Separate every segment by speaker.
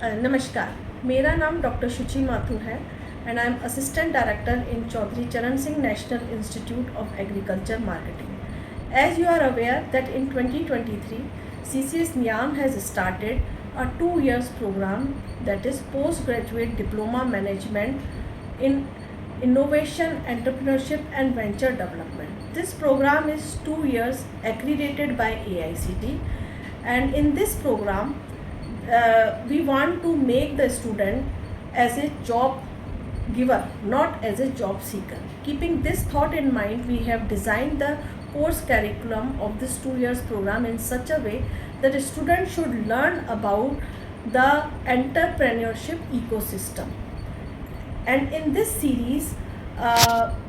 Speaker 1: नमस्कार, मेरा नाम डॉक्टर शुचि माथुर है and I am assistant director in Chaudhary Charan Singh national institute of agriculture marketing. As you are aware that in 2023, CCS NIAM has started a 2 years program that is postgraduate diploma management in innovation, entrepreneurship and venture development. This program is 2 years accredited by AICTE, and in this program we want to make the student as a job giver, not as a job seeker. Keeping this thought in mind, we have designed the course curriculum of this 2 years program in such a way that a student should learn about the entrepreneurship ecosystem. And in this series,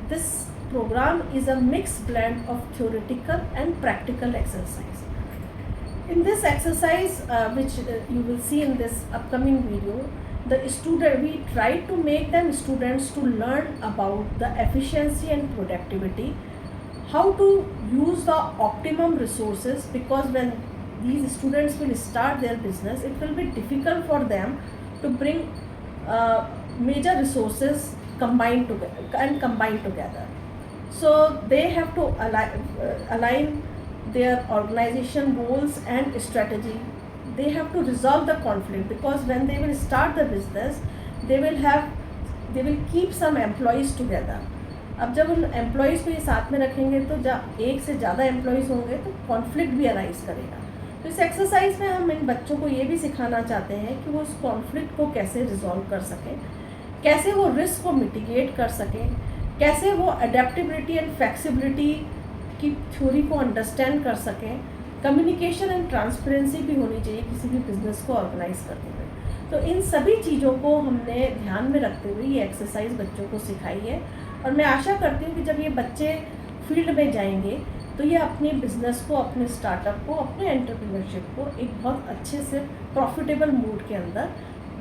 Speaker 1: this program is a mixed blend of theoretical and practical exercise. In this exercise, which you will see in this upcoming video, we try to make them students to learn about the efficiency and productivity, how to use the optimum resources, because when these students will start their business, it will be difficult for them to bring major resources combine together. So they have to align their organization goals and strategy. They have to resolve the conflict, because when they will start the business, they will keep some employees together. अब जब उन employees को ये साथ में रखेंगे तो जब एक से ज़्यादा एम्प्लॉयज़ होंगे तो कॉन्फ्लिक्ट भी अराइज करेगा. तो इस एक्सरसाइज में हम इन बच्चों को ये भी सिखाना चाहते हैं कि वो उस कॉन्फ्लिक्ट को कैसे रिजॉल्व कर सकें, कैसे वो रिस्क को मिटिगेट कर सकें, कैसे वो अडेप्टेबिलिटी एंड फ्लेक्सिबिलिटी की थ्योरी को अंडरस्टैंड कर सकें. कम्युनिकेशन एंड ट्रांसपेरेंसी भी होनी चाहिए किसी भी बिजनेस को ऑर्गेनाइज करते हुए. तो इन सभी चीज़ों को हमने ध्यान में रखते हुए ये एक्सरसाइज बच्चों को सिखाई है, और मैं आशा करती हूँ कि जब ये बच्चे फील्ड में जाएंगे तो ये अपने बिजनेस को, अपने स्टार्टअप को, अपने एंटरप्रेन्योरशिप को एक बहुत अच्छे से प्रॉफिटेबल मोड के अंदर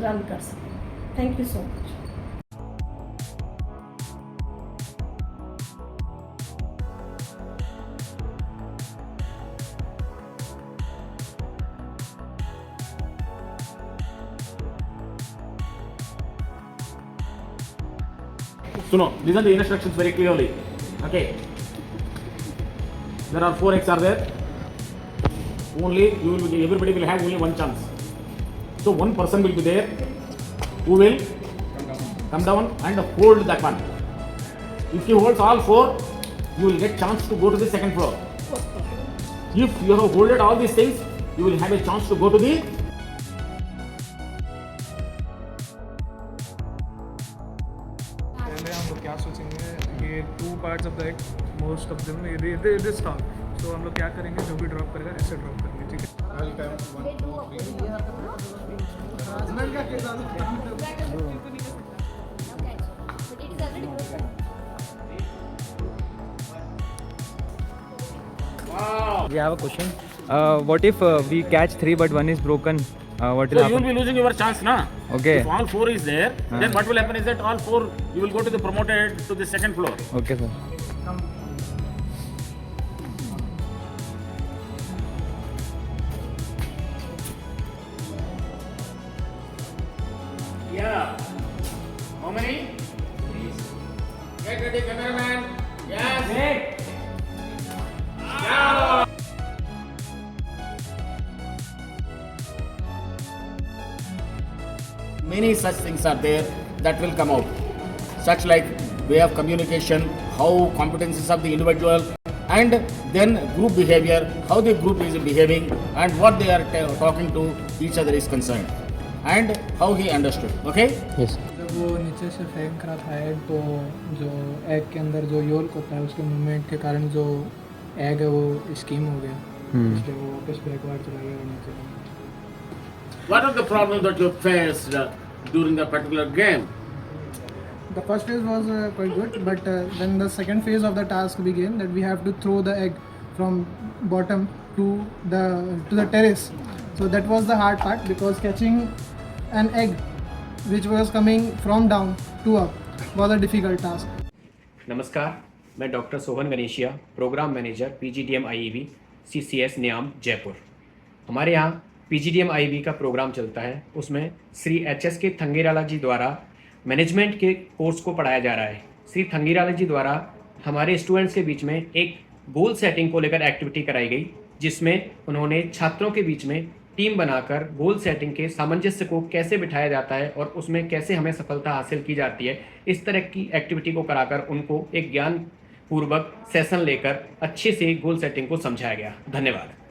Speaker 1: रन कर सकें. Thank you so much.
Speaker 2: Suno, listen the instructions very clearly. Okay. There are 4 eggs are there. Everybody will have only one chance. So one person will be there who will come down and hold that one. If he holds all 4, you will get chance to go to the second floor. If you have holded all these things, you will have a chance to go to the
Speaker 3: हम लोग क्या सोचेंगे, ये 2 parts of the egg, most of them this stock. तो हम लोग क्या करेंगे, जो भी ड्रॉप करेगा ऐसे ड्रॉप करेंगे. ठीक है.
Speaker 4: We have a question. What if we catch 3 but 1 is broken? What will
Speaker 2: So you will
Speaker 4: happen?
Speaker 2: be losing your chance, na?
Speaker 4: Okay.
Speaker 2: If all 4 is there, then what will happen is that all 4 you will go to the promoted to the second floor.
Speaker 4: Okay, sir.
Speaker 2: Yeah. How many? Please. Get ready, cameraman. Yes. Yeah. Many such things are there that will come out, such like way of communication, how competencies of the individual, and then group behavior, how the group is behaving, and what they are talking to each other is concerned, and how he understood. Okay?
Speaker 4: Yes.
Speaker 3: जब वो नीचे से फेंक रहा था egg, तो जो egg के अंदर जो योल्क होता है उसके मूवमेंट के कारण जो एग है वो स्कीम हो गया, इसलिए वो वापस बैकवर्ड चला गया नीचे.
Speaker 2: What are the problems that you faced during the particular game?
Speaker 3: The first phase was quite good, but then the second phase of the task began, that we have to throw the egg from bottom to the terrace. So that was the hard part, because catching an egg which was coming from down to up was a difficult task.
Speaker 5: नमस्कार, मैं doctor Sohan Ganeshiya, program manager PGDM IEV CCS NIAM Jaipur. हमारे यहाँ PGDM IB का programme चलता है, उसमें Shri HSK थंगेराला जी द्वारा management के कोर्स को पढ़ाया जा रहा है। श्री थंगेराला जी द्वारा हमारे स्टूडेंट्स के बीच में एक गोल सेटिंग को लेकर एक्टिविटी कराई गई, जिसमें उन्होंने छात्रों के बीच में टीम बनाकर गोल सेटिंग के सामंजस्य को कैसे बिठाया जाता है और उसमें कैसे हमें सफलता हासिल की जाती है, इस तरह की एक्टिविटी को कराकर उनको एक ज्ञान पूर्वक सेशन लेकर अच्छे से गोल सेटिंग को समझाया गया। धन्यवाद।